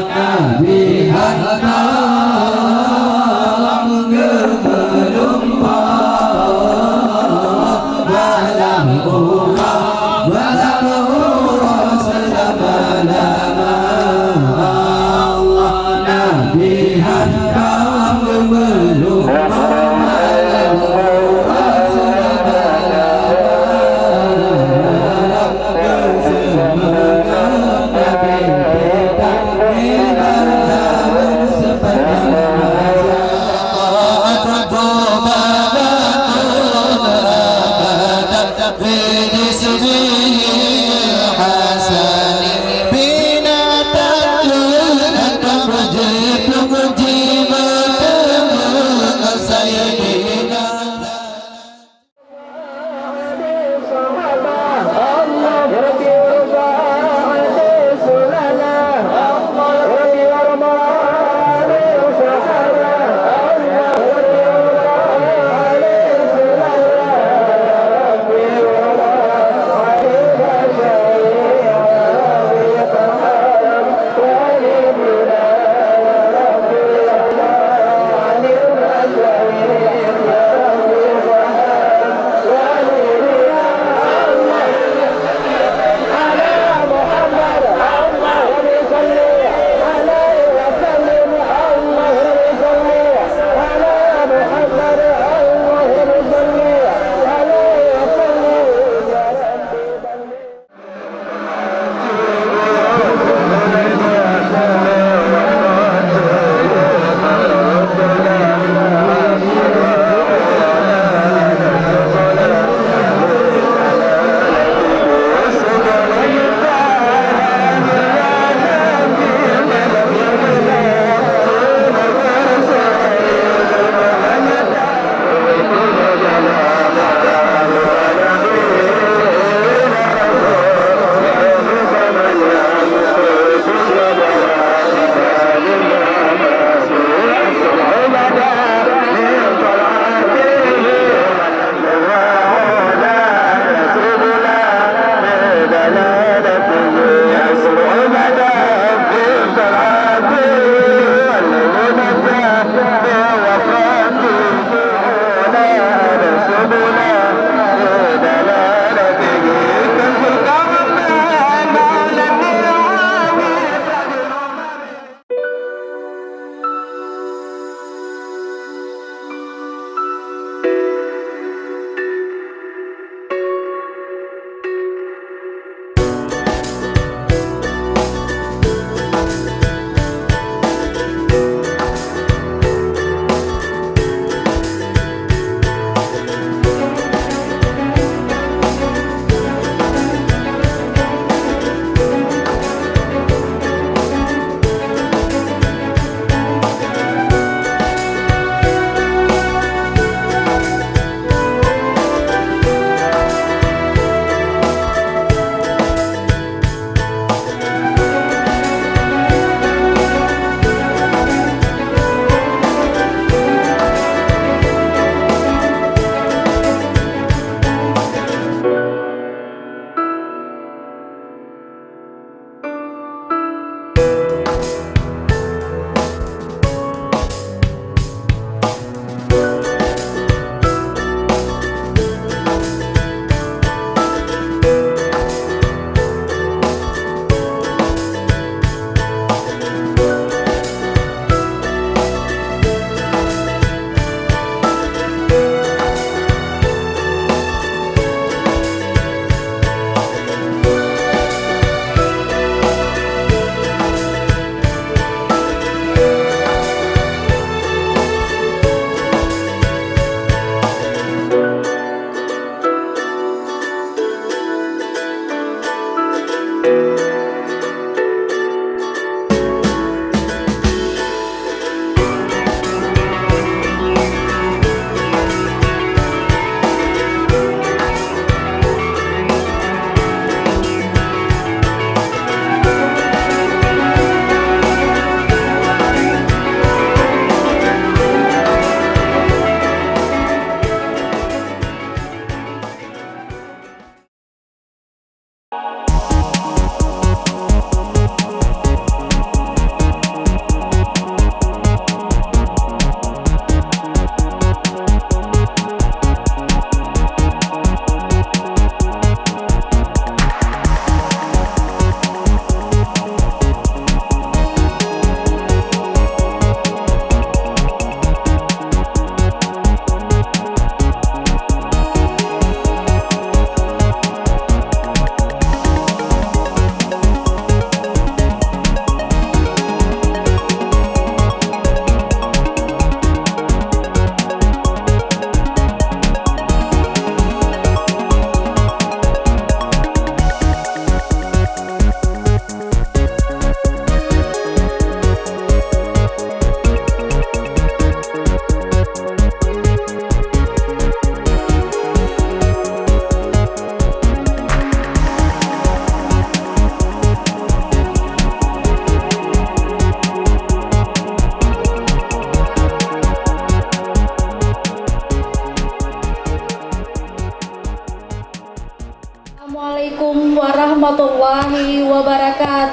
Nabi Hatam gemelumpa balam urah selama-lama Allah Nabi Hatam gemelumpa balam urah selama-lama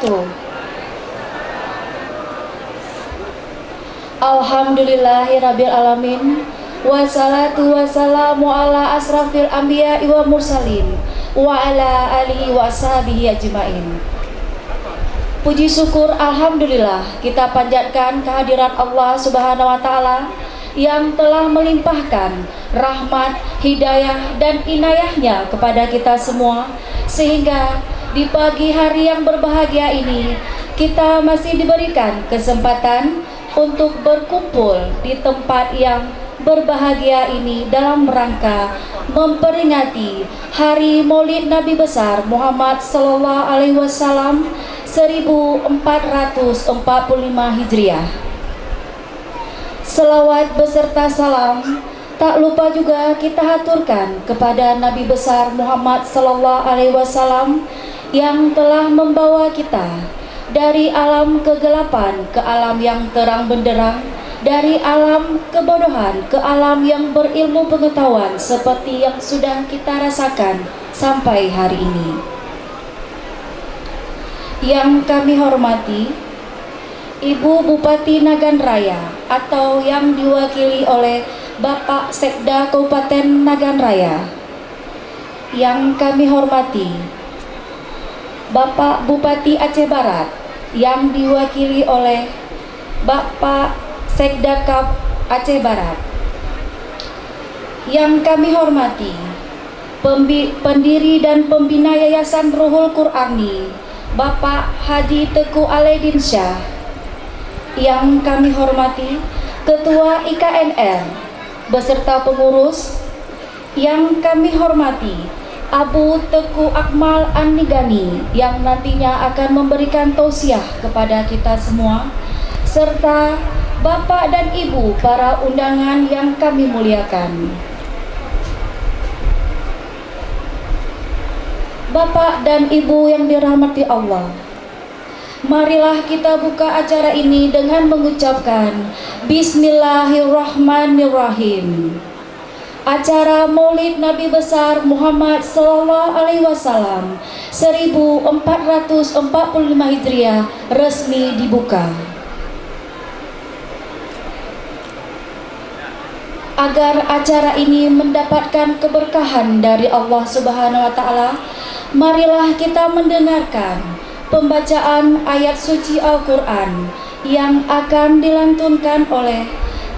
wabarakatuh. Alhamdulillahirabbil alamin. Wassalatu wassalamu ala asrafil anbiya wa mursalin wa ala alihi wa ashabihi ajmain. Puji syukur alhamdulillah kita panjatkan kehadirat Allah Subhanahu wa taala yang telah melimpahkan rahmat, hidayah dan inayahnya kepada kita semua, sehingga di pagi hari yang berbahagia ini kita masih diberikan kesempatan untuk berkumpul di tempat yang berbahagia ini dalam rangka memperingati Hari Maulid Nabi besar Muhammad sallallahu alaihi wasallam 1445 Hijriah. Selawat beserta salam tak lupa juga kita haturkan kepada Nabi besar Muhammad sallallahu alaihi wasallam yang telah membawa kita dari alam kegelapan ke alam yang terang benderang, dari alam kebodohan ke alam yang berilmu pengetahuan seperti yang sudah kita rasakan sampai hari ini. Yang kami hormati Ibu Bupati Nagan Raya atau yang diwakili oleh Bapak Sekda Kabupaten Nagan Raya. Yang kami hormati Bapak Bupati Aceh Barat yang diwakili oleh Bapak Sekda Kap Aceh Barat. Yang kami hormati pendiri dan pembina Yayasan Ruhul Qur'ani Bapak Haji Teguh Aledin Syah. Yang kami hormati Ketua IKNR beserta pengurus. Yang kami hormati Abu Teguh Akmal An-Nigani yang nantinya akan memberikan tausiah kepada kita semua, serta Bapak dan Ibu para undangan yang kami muliakan. Bapak dan Ibu yang dirahmati Allah, marilah kita buka acara ini dengan mengucapkan Bismillahirrahmanirrahim. Acara Maulid Nabi besar Muhammad sallallahu alaihi wasallam 1445 Hijriah resmi dibuka. Agar acara ini mendapatkan keberkahan dari Allah Subhanahu wa taala, marilah kita mendengarkan pembacaan ayat suci Al-Qur'an yang akan dilantunkan oleh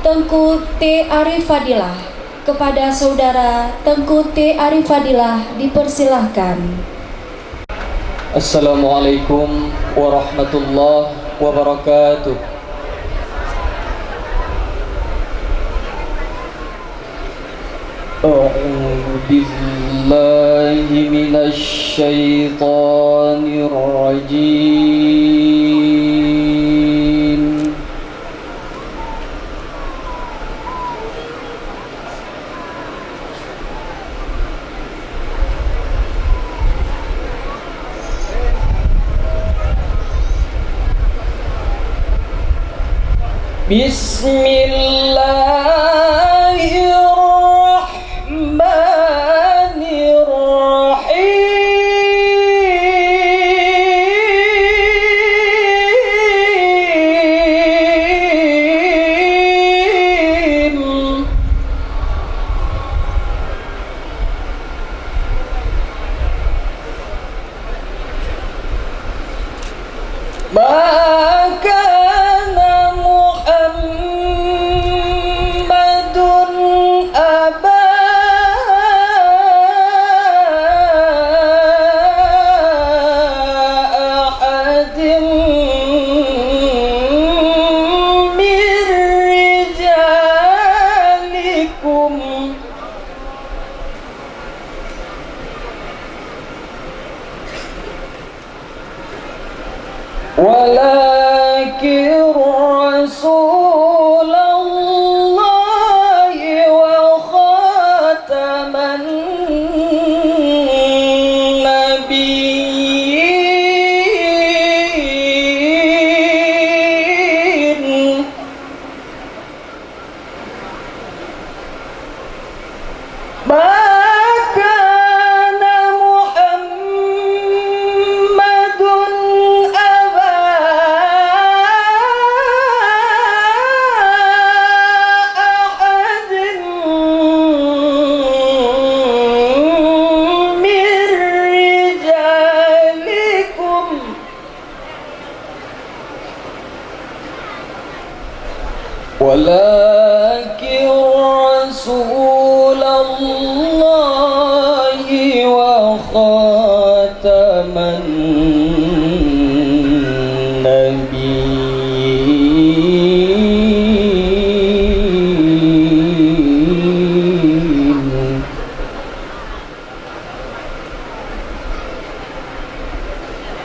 Tengku T. Arif Fadilah. Kepada saudara Tengku T. Arif Fadilah dipersilahkan. Assalamualaikum warahmatullahi wabarakatuh. A'udzu billahi minasy syaithanir rajim. Bismillahirrahmanirrahim. Maka Muhammadun ولكن رسول الله وخاتم النبيين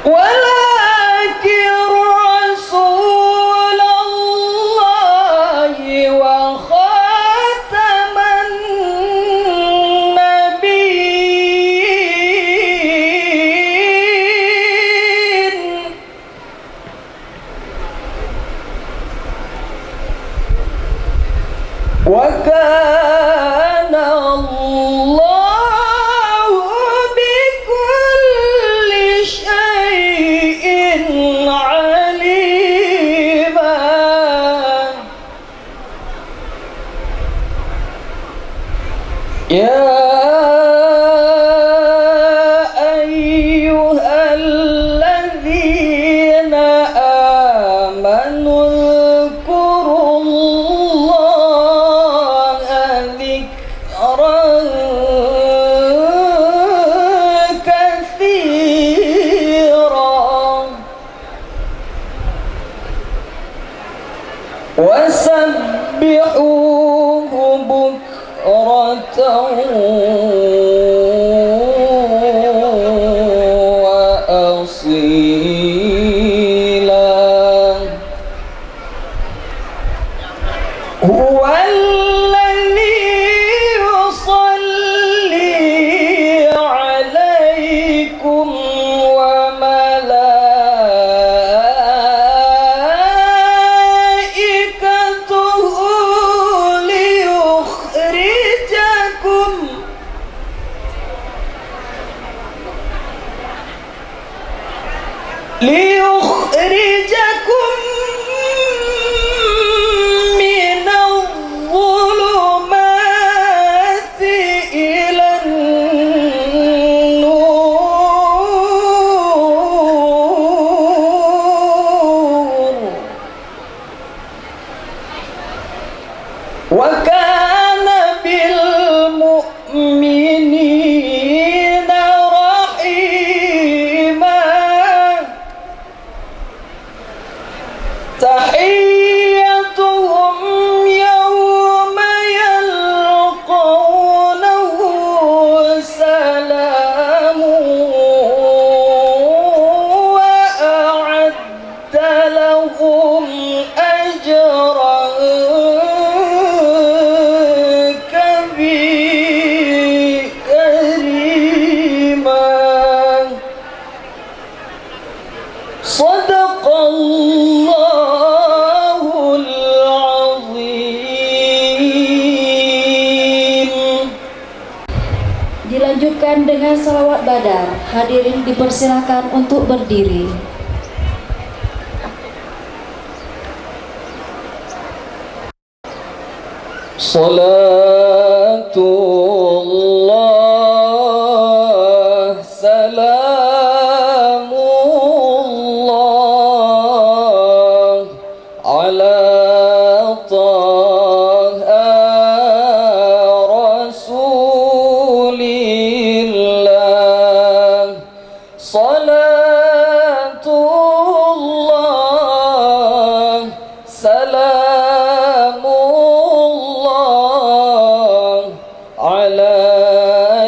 ولكن رسول الله وخاتم النبيين وكان الله بكل شيء عليما يا أيها الذين آمنوا اذكروا الله ذكرا كثيرا وسبحوه بكرة وأصيلا هو الذي يصلي عليكم وملائكته ليخرجكم من الظلمات إلى النور وكان بالمؤمنين رحيما تحيتهم يوم يلقونه سلام وأعد لهم أجرا كريما صدق الله العظيم. Dilanjutkan dengan salawat badar. Hadirin dipersilakan untuk berdiri. Salatullah salamullah ala taha rasulillah salatullah salamullah ala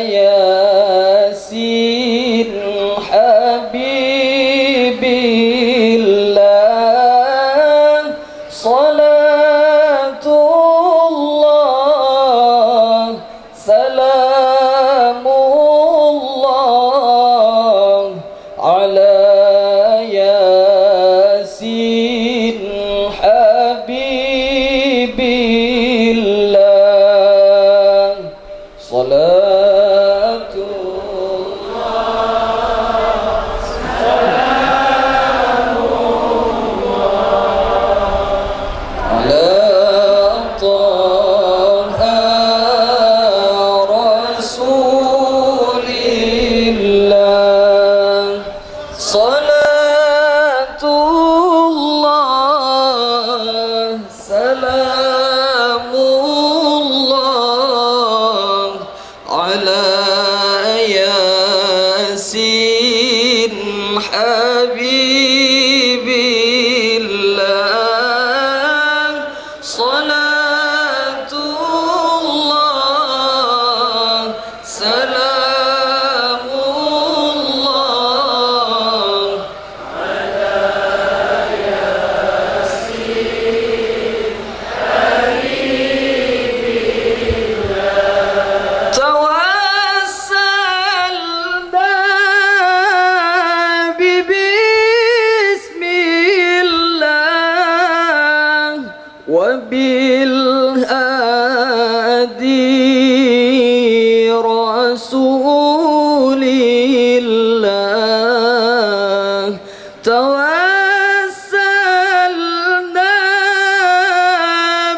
yasin habibillah salatullah salamullah ala yasin habibillah salatullah وبالهادي رسول الله توسلنا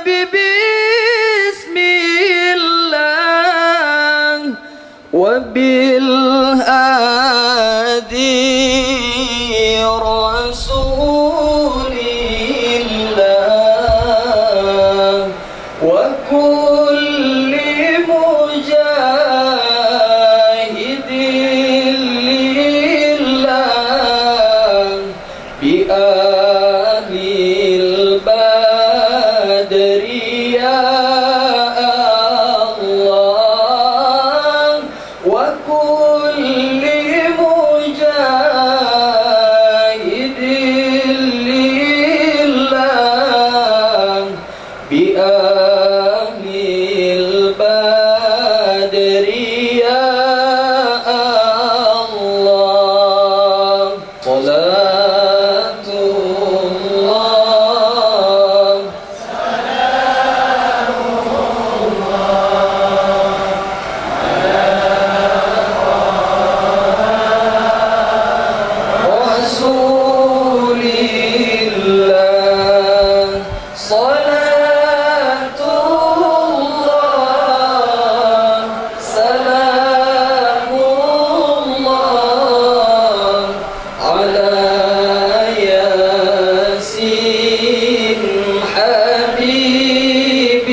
ببسم الله وبالهادي رسول الله وكل مجاهد لله بآل البدر يا الله وكل مجاهد لله بآل البدر يا الله صلاة الله رسول الله صلاة الله سلام الله على ياسين حبيب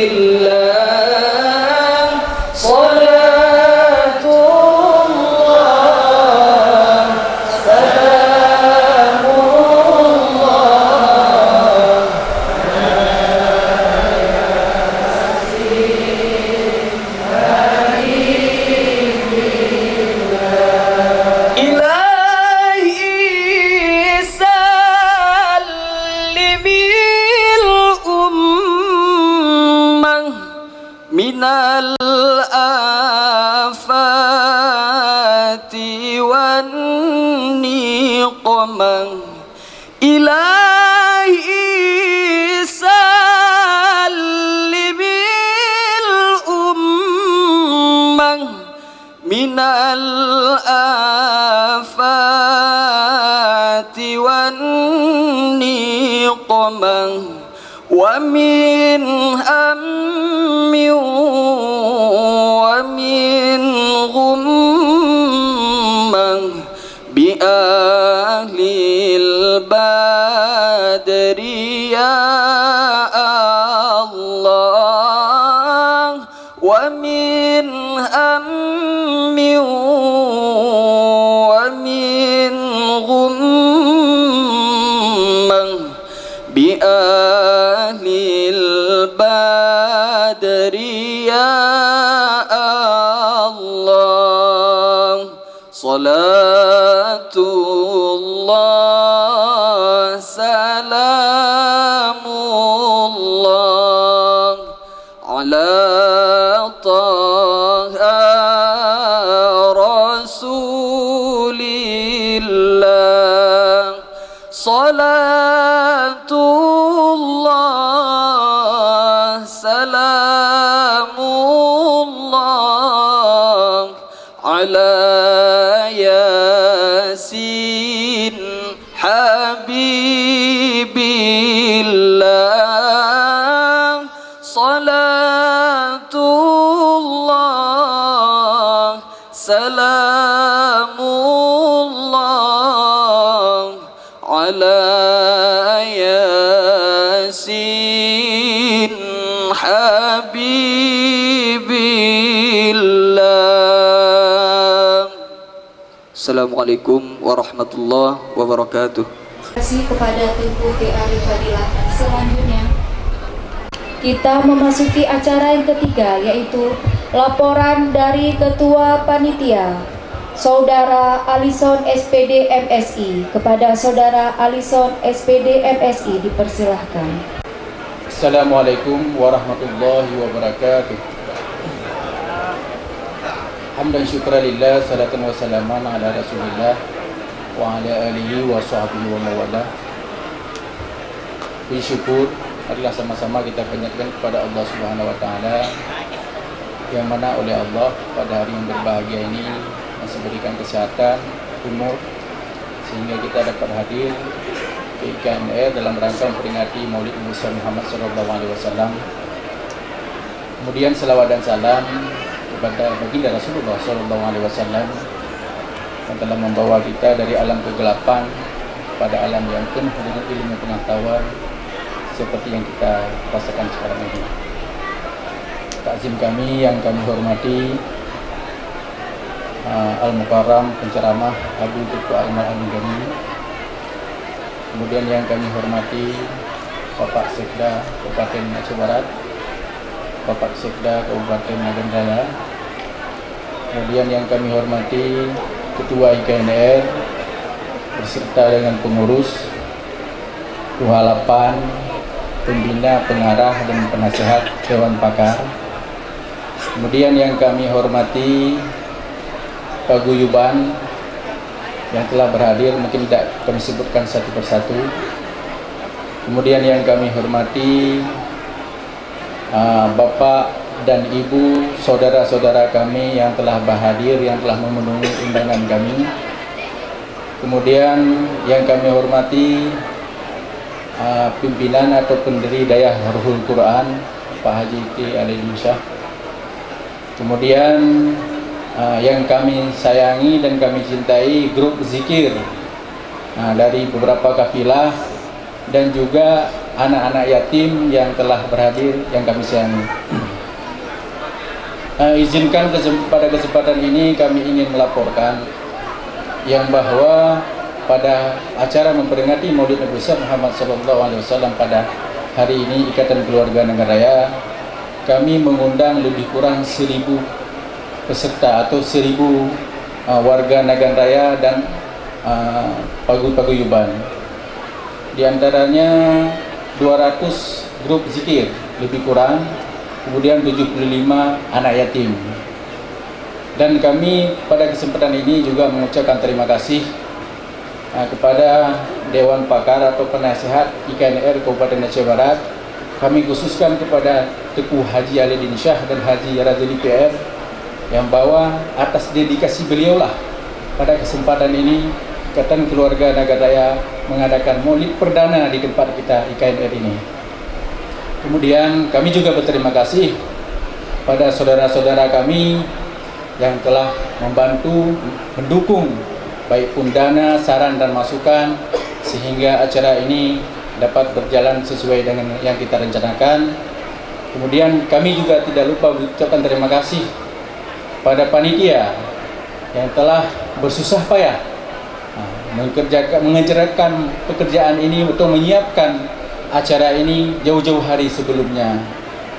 الله صلاة الله سلام الله إلهي سلم الأمة من الآفات والنقمة إلهي سلم الأمة من الآفات والنقمة ومن هم ومن غمة بأهل البدر يا الله ومن هم ومن غمة بأهل البدر يا الله صلاة الله سلام الله على طه رسول الله صلاة الله سلام الله على ياسين حبيب الله صلاة الله سلام الله على ياسين حبيب الله. Assalamualaikum warahmatullahi wabarakatuh. Terima kasih kepada Tunku Arif Fadilah. Selanjutnya kita memasuki acara yang ketiga, yaitu laporan dari Ketua Panitia Saudara Alison SPD MSI. Kepada Saudara Alison SPD MSI dipersilahkan. Assalamualaikum warahmatullahi wabarakatuh. Hamdan syukran lillah, salatan wa salaman ala rasulillah wa ala alihi wa sahbihi wa mawala. Bersyukur marilah sama-sama kita panjatkan kepada Allah Subhanahu wa taala, yang mana oleh Allah pada hari yang berbahagia ini masih berikan kesehatan, umur, sehingga kita dapat hadir ke IKNR dalam rangka memperingati Maulid Nabi Muhammad SAW. Kemudian selawat dan salam kepada baginda Rasulullah SAW yang telah membawa kita dari alam kegelapan pada alam yang penuh dengan ilmu pengetahuan seperti yang kita rasakan sekarang ini. Takzim kami yang kami hormati Al-Mukarram penceramah Abu Tutu Aiman Al-Mudani. Kemudian yang kami hormati Bapak Sekda Kabupaten Aceh Barat, Bapak Sekda Kabupaten Medan Raya. Kemudian yang kami hormati Ketua IKNR beserta dengan pengurus, Kuhalapan, pembina, pengarah, dan penasehat Dewan Pakar. Kemudian yang kami hormati paguyuban yang telah berhadir, mungkin tidak kami sebutkan satu persatu. Kemudian yang kami hormati Bapak dan Ibu, saudara-saudara kami yang telah berhadir, yang telah memenuhi undangan kami. Kemudian yang kami hormati pimpinan atau pendiri Dayah Ruhul Quran Pak Haji T. Alidin Syah. Kemudian yang kami sayangi dan kami cintai grup zikir dari beberapa kafilah, dan juga anak-anak yatim yang telah berhadir yang kami sayangi. Izinkan pada kesempatan ini kami ingin melaporkan yang bahwa pada acara memperingati Maulid Nabi Muhammad SAW pada hari ini Ikatan Keluarga Naganraya, kami mengundang lebih kurang 1.000 peserta atau 1.000 warga Naganraya dan paguyuban. Di antaranya 200 grup zikir lebih kurang, kemudian 75 anak yatim. Dan kami pada kesempatan ini juga mengucapkan terima kasih kepada Dewan Pakar atau penasehat IKNR Kabupaten Aceh Barat. Kami khususkan kepada Teguh Haji Alidin Syah dan Haji Razali PR, yang bahwa atas dedikasi beliaulah pada kesempatan ini Ikatan Keluarga Naganraya mengadakan maulid perdana di tempat kita IKNR ini. Kemudian kami juga berterima kasih pada saudara-saudara kami yang telah membantu, mendukung baik pun dana, saran dan masukan, sehingga acara ini dapat berjalan sesuai dengan yang kita rencanakan. Kemudian kami juga tidak lupa mengucapkan terima kasih pada panitia yang telah bersusah payah mengerjakan pekerjaan ini untuk menyiapkan acara ini jauh-jauh hari sebelumnya.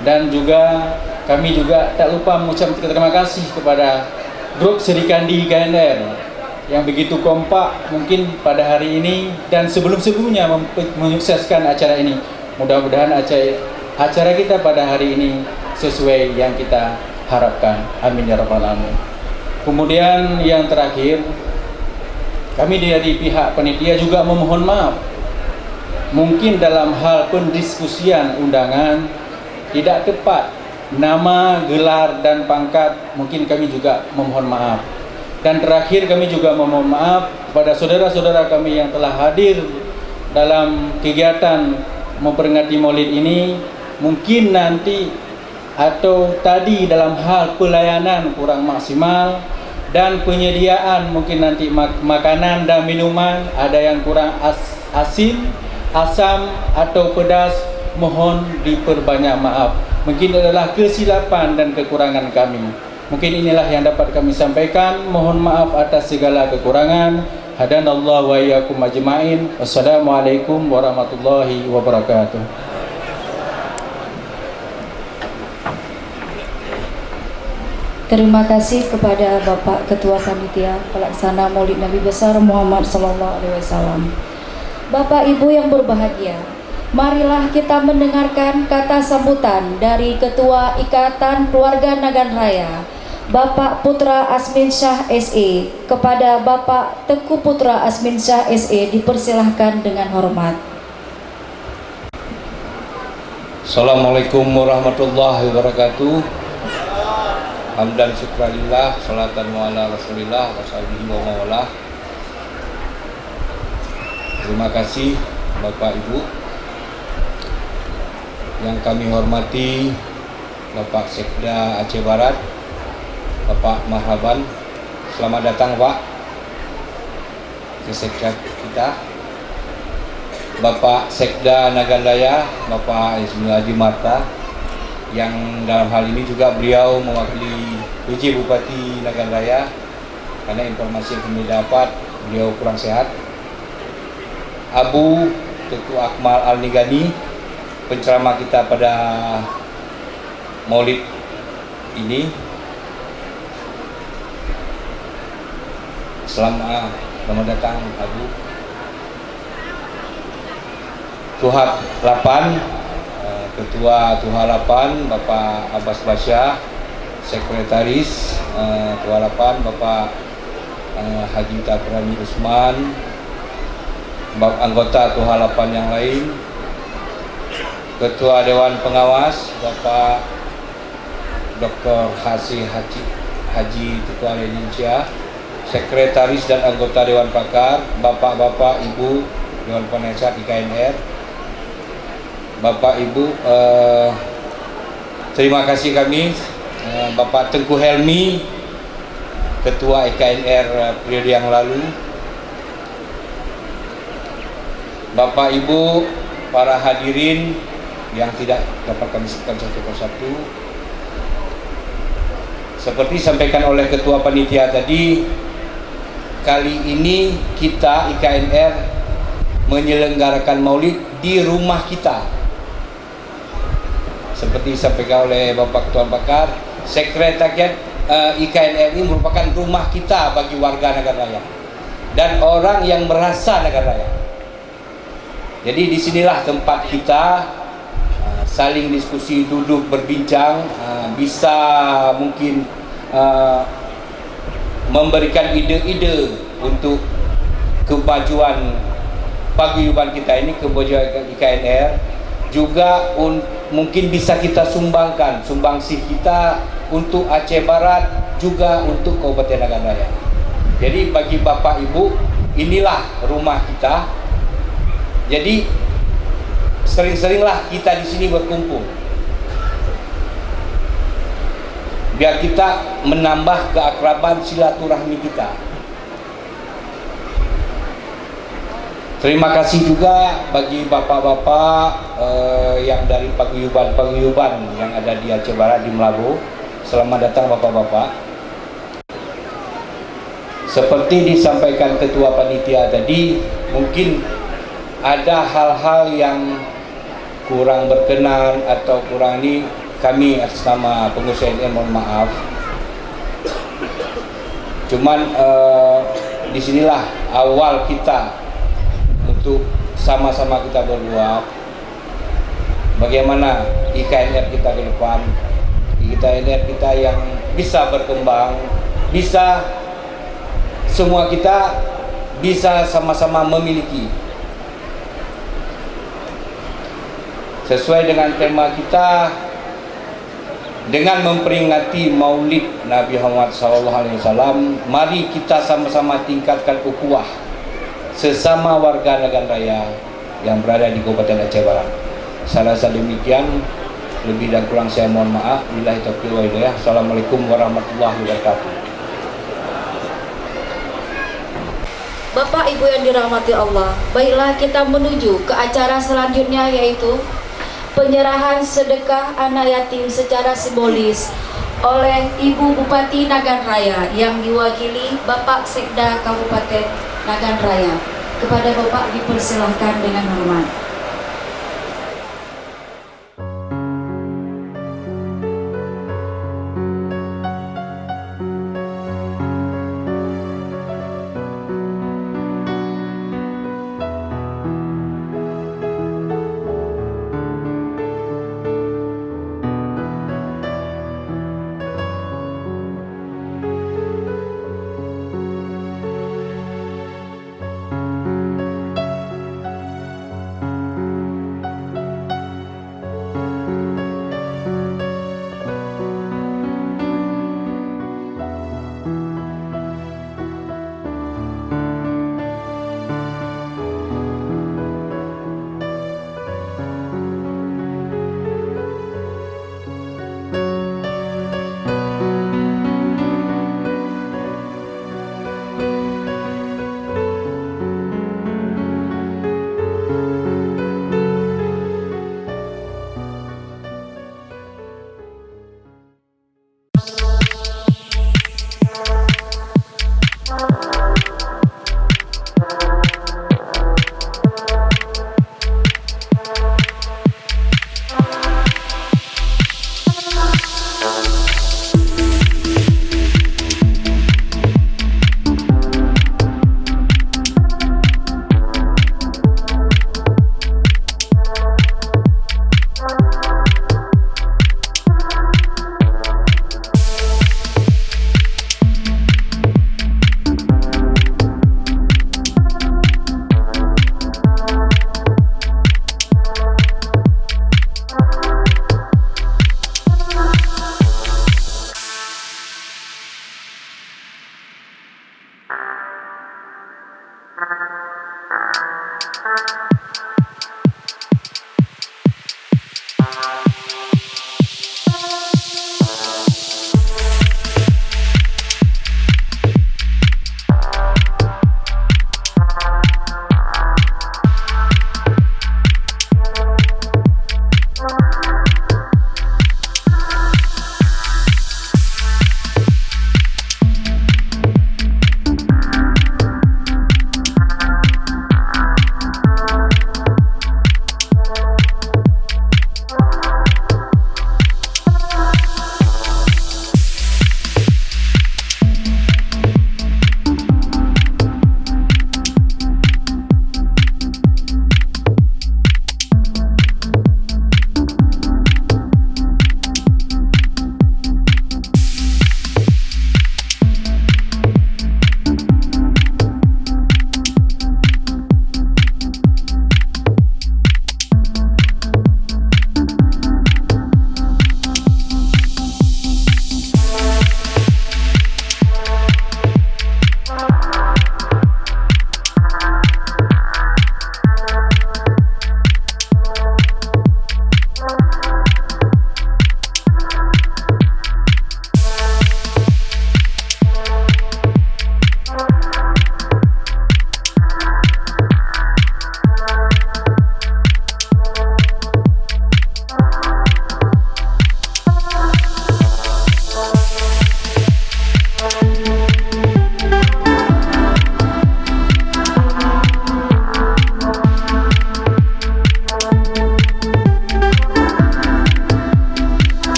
Dan juga kami juga tak lupa mengucapkan terima kasih kepada grup Serikandi IKNR yang begitu kompak mungkin pada hari ini dan sebelum-sebelumnya menyukseskan acara ini. Mudah-mudahan acara kita pada hari ini sesuai yang kita harapkan. Amin ya rabbal alamin. Kemudian yang terakhir, kami dari pihak panitia juga memohon maaf. Mungkin dalam hal pendiskusian undangan tidak tepat nama, gelar, dan pangkat, mungkin kami juga memohon maaf. Dan terakhir kami juga memohon maaf kepada saudara-saudara kami yang telah hadir dalam kegiatan memperingati Maulid ini. Mungkin nanti atau tadi dalam hal pelayanan kurang maksimal, dan penyediaan mungkin nanti makanan dan minuman ada yang kurang asin, asam atau pedas, mohon diperbanyak maaf. Mungkin adalah kesilapan dan kekurangan kami. Mungkin inilah yang dapat kami sampaikan. Mohon maaf atas segala kekurangan. Hadanallahu wa iyyakum ajmain. Wassalamualaikum warahmatullahi wabarakatuh. Terima kasih kepada Bapak Ketua Panitia Pelaksana Maulid Nabi Besar Muhammad SAW. Bapak Ibu yang berbahagia, marilah kita mendengarkan kata sambutan dari Ketua Ikatan Keluarga Naganraya, Bapak Putra Asmin Syah SE. Kepada Bapak Teguh Putra Asmin Syah SE dipersilahkan dengan hormat. Assalamualaikum warahmatullahi wabarakatuh. Hamdan syukralillah, salatan wa ala rasulillah wa sahbihi wa mawalah. Terima kasih Bapak Ibu. Yang kami hormati Bapak Sekda Aceh Barat, Bapak Marhaban. Selamat datang Pak ke Sekda kita. Bapak Sekda Nagandaya, Bapak Ismail Haji Marta, yang dalam hal ini juga beliau mewakili PJ Bupati Nagandaya karena informasi yang kami dapat beliau kurang sehat. Abu Tutu Akmal Al-Nigani, penceramah kita pada Maulid ini. Selamat datang Abu. Tuhat 8, Ketua Tuha 8 Bapak Abbas Basya, Sekretaris Tuha 8 Bapak Haji Takrami Usman, anggota Tuha 8 yang lain, Ketua Dewan Pengawas Bapak Dr. Haji Tetua Indonesia, Sekretaris dan anggota Dewan Pakar, Bapak-bapak Ibu Dewan Penasihat IKNR, Bapak Ibu, terima kasih kami Bapak Tengku Helmi, Ketua IKNR periode yang lalu, Bapak Ibu, para hadirin yang tidak dapat kami sebutkan satu persatu. Seperti disampaikan oleh Ketua Panitia tadi, kali ini kita IKNR menyelenggarakan Maulid di rumah kita. Seperti disampaikan oleh Bapak Ketua Pakar, Sekretariat IKNRI merupakan rumah kita bagi warga Nagandaya dan orang yang merasa Nagandaya. Jadi disinilah tempat kita saling diskusi, duduk, berbincang, bisa mungkin memberikan ide-ide untuk kemajuan paguyuban kita ini, kemajuan IKNR. Juga mungkin bisa kita sumbangkan sumbangsih kita untuk Aceh Barat, juga untuk Kabupaten Nagandaya. Jadi bagi Bapak Ibu, inilah rumah kita. Jadi sering-seringlah kita di sini berkumpul, biar kita menambah keakraban silaturahmi kita. Terima kasih juga bagi bapak-bapak yang dari paguyuban yang ada di Aceh Barat, di Melabu. Selamat datang bapak-bapak. Seperti disampaikan Ketua Panitia tadi, mungkin ada hal-hal yang kurang berkenan atau kurang ini, kami atas nama pengurus NN mohon maaf. Cuman disinilah awal kita untuk sama-sama kita berbuat bagaimana IKNR kita ke depan, IKNR kita yang bisa berkembang, bisa semua kita bisa sama-sama memiliki sesuai dengan tema kita, dengan memperingati Maulid Nabi Muhammad SAW. Mari kita sama-sama tingkatkan ukhuwah sesama warga Nagandaya yang berada di Kabupaten Aceh Barat. Saya rasa demikian, lebih dan kurang saya mohon maaf. Billahi taufiq wal hidayah. Assalamualaikum warahmatullahi wabarakatuh. Bapak Ibu yang dirahmati Allah, baiklah kita menuju ke acara selanjutnya, yaitu penyerahan sedekah anak yatim secara simbolis oleh Ibu Bupati Nagandaya yang diwakili Bapak Sekda Kabupaten Nagandaya. Kepada Bapak dipersilahkan dengan hormat.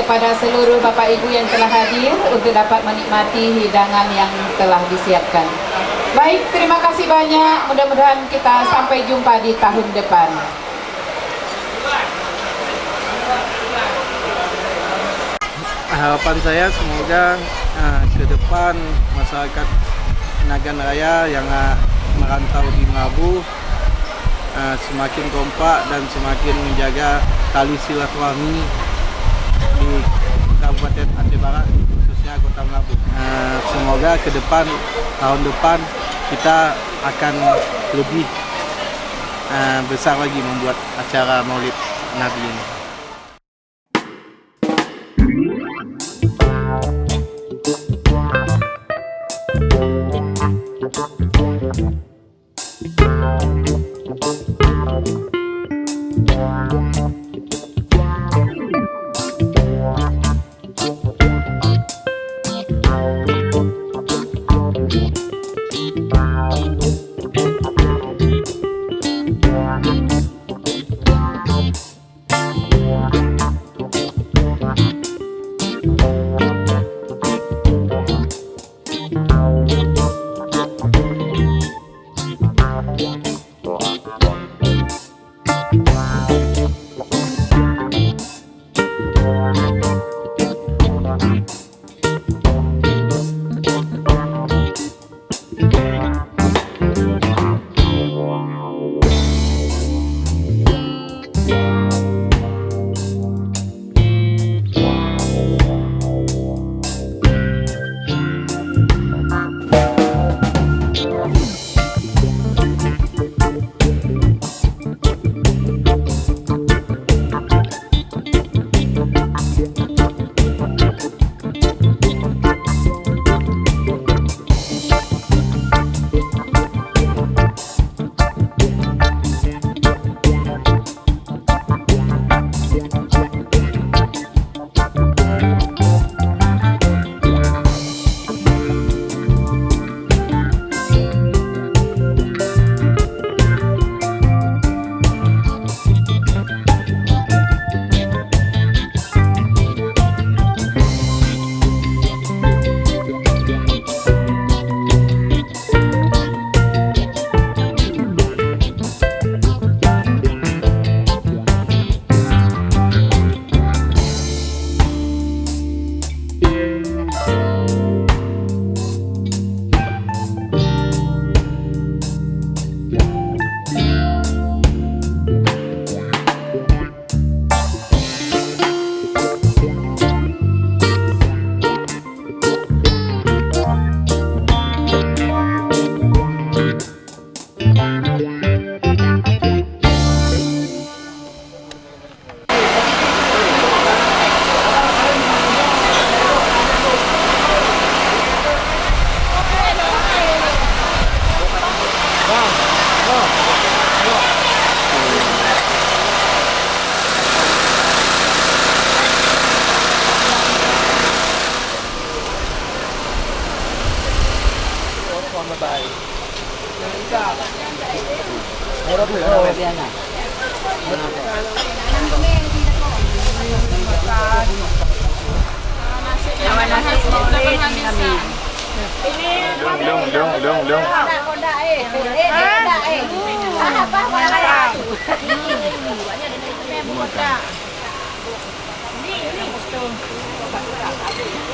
kepada seluruh Bapak Ibu yang telah hadir untuk dapat menikmati hidangan yang telah disiapkan. Baik, terima kasih banyak. Mudah-mudahan kita sampai jumpa di tahun depan. Harapan saya semoga ke depan masyarakat Nagan Raya yang merantau di Melabu semakin kompak dan semakin menjaga tali silaturahmi di Kabupaten Aceh Barat, khususnya Kota Melabu. Semoga ke depan, tahun depan kita akan lebih besar lagi membuat acara Maulid Nabi ini.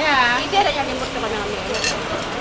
Ya, ini ada yang jemput ke mana?